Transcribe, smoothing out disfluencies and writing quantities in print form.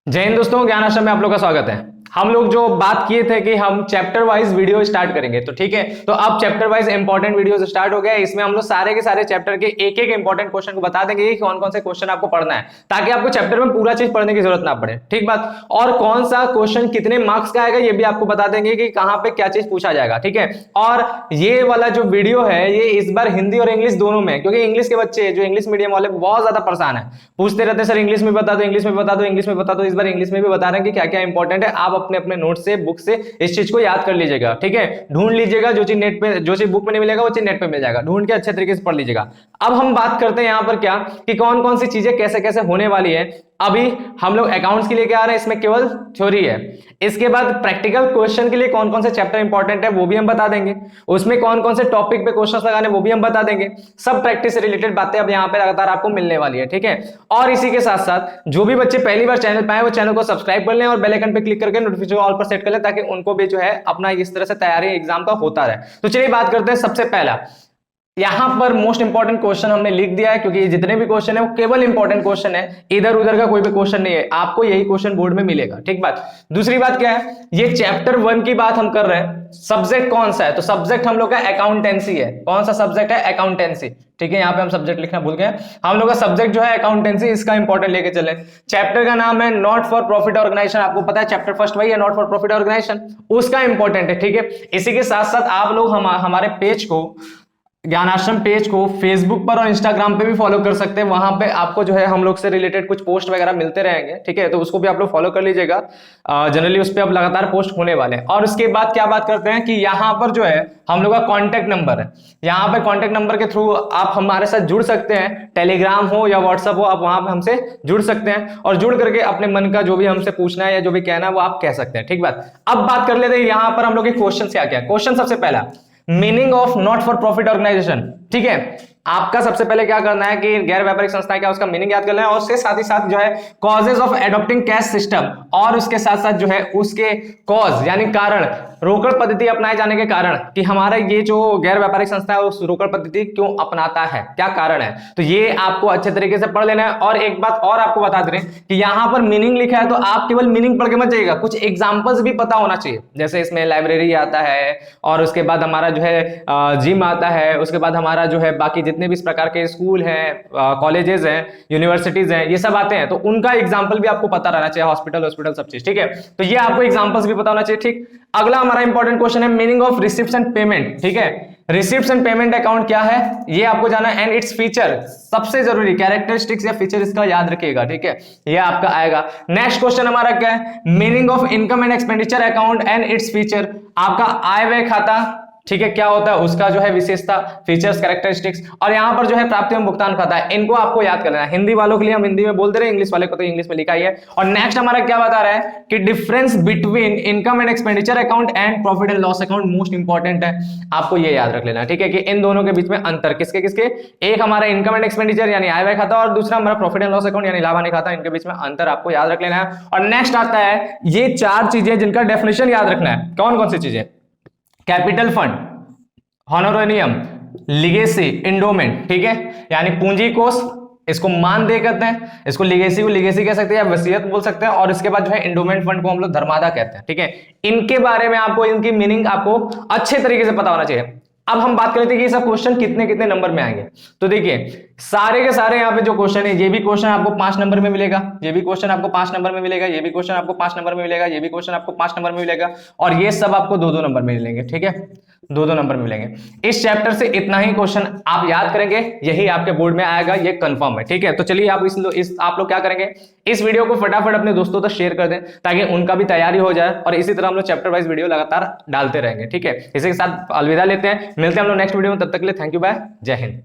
जय हिंद दोस्तों, ज्ञान आश्रम में आप लोग का स्वागत है। हम लोग जो बात किए थे कि हम चैप्टर वाइज वीडियो स्टार्ट करेंगे, तो ठीक है, तो अब chapter wise important video start हो गया है। इसमें हम लोग सारे के सारे चैप्टर के एक एक इंपॉर्टेंट क्वेश्चन को बता देंगे कि कौन कौन से क्वेश्चन आपको पढ़ना है, ताकि आपको चैप्टर में पूरा चीज पढ़ने की जरूरत ना पड़े। ठीक बात। और कौन सा क्वेश्चन कितने मार्क्स का आएगा ये भी आपको बता देंगे कि कहां पे क्या चीज पूछा जाएगा। ठीक है। और ये वाला जो वीडियो है ये इस बार हिंदी और इंग्लिश दोनों में, क्योंकि इंग्लिश के बच्चे जो इंग्लिश मीडियम वाले बहुत ज्यादा परेशान है, पूछते रहते सर इंग्लिश में बता दो, इंग्लिश में बता दो, इंग्लिश में बता दो। इस बार इंग्लिश में भी बता रहे हैं कि क्या क्या इंपॉर्टेंट है। आप अपने अपने नोट से, बुक से इस चीज को याद कर लीजिएगा। ठीक है, ढूंढ लीजिएगा, जो चीज नेट पे, जो चीज बुक में नहीं मिलेगा वो चीज नेट पे मिल जाएगा, ढूंढ के अच्छे तरीके से पढ़ लीजिएगा। अब हम बात करते हैं यहाँ पर क्या कि कौन कौन सी चीजें कैसे कैसे होने वाली है। अभी हम लोग अकाउंट्स के लिए क्या आ रहे हैं, इसमें केवल थ्योरी है। इसके बाद प्रैक्टिकल क्वेश्चन के लिए कौन कौन से चैप्टर इंपॉर्टेंट है वो भी हम बता देंगे, उसमें कौन कौन से टॉपिक पे क्वेश्चंस लगाने वो भी हम बता देंगे। सब प्रैक्टिस से रिलेटेड बातें अब यहाँ पे लगातार आपको मिलने वाली है। ठीक है। और इसी के साथ साथ जो भी बच्चे पहली बार चैनल पे आए वो चैनल को सब्सक्राइब कर लें और बेल आइकन पे क्लिक करके नोटिफिकेशन ऑल पर सेट कर लें, ताकि उनको भी जो है अपना इस तरह से तैयारी एग्जाम का होता रहे। तो चलिए बात करते हैं। सबसे पहला यहां पर मोस्ट इंपॉर्टेंट क्वेश्चन हमने लिख दिया है, क्योंकि जितने भी क्वेश्चन है वो केवल इंपॉर्टेंट क्वेश्चन है, इधर उधर का कोई भी क्वेश्चन नहीं है। आपको यही क्वेश्चन बोर्ड में मिलेगा। ठीक बात। दूसरी बात क्या है, ये चैप्टर 1 की बात हम कर रहे हैं। सब्जेक्ट कौन सा है, तो सब्जेक्ट हम लोग का अकाउंटेंसी है। कौन सा सब्जेक्ट है, अकाउंटेंसी। ठीक है, यहाँ पे हम सब्जेक्ट लिखना भूल गए। हम लोग का सब्जेक्ट जो है अकाउंटेंसी, इसका इंपॉर्टेंट लेके चले। चैप्टर का नाम है नॉट फॉर प्रॉफिट ऑर्गेनाइजेशन। आपको पता है चैप्टर फर्स्ट वही है, नॉट फॉर प्रॉफिट ऑर्गेनाइजेशन, उसका इंपॉर्टेंट है। ठीक है। इसी के साथ साथ आप लोग हमारे पेज को, ज्ञान आश्रम पेज को फेसबुक पर और इंस्टाग्राम पे भी फॉलो कर सकते हैं। वहां पे आपको जो है हम लोग से रिलेटेड कुछ पोस्ट वगैरह मिलते रहेंगे। ठीक है, तो उसको भी आप लोग फॉलो कर लीजिएगा। जनरली उस पर अब लगातार पोस्ट होने वाले हैं। और उसके बाद क्या बात करते हैं कि यहाँ पर जो है हम लोग का कॉन्टेक्ट नंबर है। यहाँ पे कॉन्टेक्ट नंबर के थ्रू आप हमारे साथ जुड़ सकते हैं। टेलीग्राम हो या व्हाट्सअप हो, आप वहां पे हमसे जुड़ सकते हैं और जुड़ करके अपने मन का जो भी हमसे पूछना है या जो भी कहना है वो आप कह सकते हैं। ठीक बात। अब बात कर लेते हैं यहाँ पर हम लोग के क्वेश्चन क्या क्या। क्वेश्चन सबसे पहला, meaning of not for profit organisation. ठीक है, आपका सबसे पहले क्या करना है कि गैर व्यापारिक संस्था क्या, उसका मीनिंग याद करना है। और उसके साथ ही साथ जो है causes of adopting cash system, और उसके साथ साथ जो है उसके कॉज यानी कारण, रोकड़ पद्धति अपनाए जाने के कारण कि हमारा ये जो गैर व्यापारिक संस्था है उस रोकड़ पद्धति क्यों अपनाता है, क्या कारण है, तो ये आपको अच्छे तरीके से पढ़ लेना है। और एक बात और आपको बता दें कि यहां पर मीनिंग लिखा है, तो आप केवल मीनिंग पढ़ के मत जाइएगा, कुछ एग्जांपल्स भी पता होना चाहिए। जैसे इसमें लाइब्रेरी आता है, और उसके बाद हमारा जो है जिम आता है, उसके बाद हमारा जो है बाकी जितने भी इस प्रकार के स्कूल हैं, कॉलेजेस हैं, यूनिवर्सिटीज हैं, ये सब आते हैं, तो उनका एग्जांपल भी आपको पता रहना चाहिए। हॉस्पिटल सब चीज। ठीक है, तो ये आपको एग्जांपल्स भी पता होना चाहिए। ठीक। अगला हमारा इंपॉर्टेंट क्वेश्चन है meaning of receipts and payment. ठीक है, रिसिप्ट्स एंड पेमेंट अकाउंट क्या है ये आपको जाना है, एंड इट्स फीचर, सबसे जरूरी कैरेक्टरिस्टिक्स या फीचर इसका याद रखिएगा। ठीक है, ये आपका आएगा। नेक्स्ट क्वेश्चन हमारा क्या है, meaning of income and expenditure account and its feature. आपका आय व्यय खाता, ठीक है, क्या होता है उसका जो है विशेषता, फीचर्स, कैरेक्टरिस्टिक्स। और यहां पर जो है प्राप्ति एवं भुगतान खाता है, इनको आपको याद कर लेना है। हिंदी वालों के लिए हम हिंदी में बोलते रहे, इंग्लिश वाले को तो इंग्लिश में लिखा ही है। और नेक्स्ट हमारा क्या बता रहा है कि difference between income and expenditure account and profit and loss account most important है, आपको ये याद रख लेना है। ठीक है, कि इन दोनों के बीच में अंतर किसके किसके, एक हमारा इनकम एंड एक्सपेंडिचर यानी आय व्यय खाता, और दूसरा हमारा प्रॉफिट एंड लॉस अकाउंट यानी लाभ हानि खाता। इनके बीच में अंतर आपको याद रख लेना है। और नेक्स्ट आता है ये चार चीजें जिनका डेफिनेशन याद रखना है। कौन कौन सी चीजें, कैपिटल फंड, हॉनोरेनियम, लिगेसी, इंडोमेंट। ठीक है, यानी पूंजी कोष, इसको मानदेय कहते हैं, इसको लिगेसी को लिगेसी कह सकते हैं या वसीयत बोल सकते हैं। और इसके बाद जो है इंडोमेंट फंड को हम लोग धर्मादा कहते हैं। ठीक है, इनके बारे में आपको, इनकी मीनिंग आपको अच्छे तरीके से पता होना चाहिए। अब हम बात करते हैं कि ये सब क्वेश्चन कितने कितने नंबर में आएंगे। तो देखिए सारे के सारे यहाँ पे जो क्वेश्चन है, ये भी क्वेश्चन आपको 5 नंबर में मिलेगा, ये भी क्वेश्चन आपको 5 नंबर में मिलेगा, ये भी क्वेश्चन आपको 5 नंबर में मिलेगा, ये भी क्वेश्चन आपको 5 नंबर में मिलेगा, और ये सब आपको 2-2 नंबर में मिलेंगे। ठीक है, 2-2 नंबर में मिलेंगे। इस चैप्टर से इतना ही क्वेश्चन आप याद करेंगे, यही आपके बोर्ड में आएगा, ये कंफर्म है। ठीक है, तो चलिए आप आप लोग क्या करेंगे, इस वीडियो को फटाफट अपने दोस्तों तक शेयर कर दें, ताकि उनका भी तैयारी हो जाए। और इसी तरह हम लोग चैप्टर वाइज वीडियो लगातार डालते रहेंगे। ठीक है, इसी के साथ अलविदा लेते हैं, मिलते हैं हम लोग नेक्स्ट वीडियो में। तब तक के लिए थैंक यू, बाय, जय हिंद।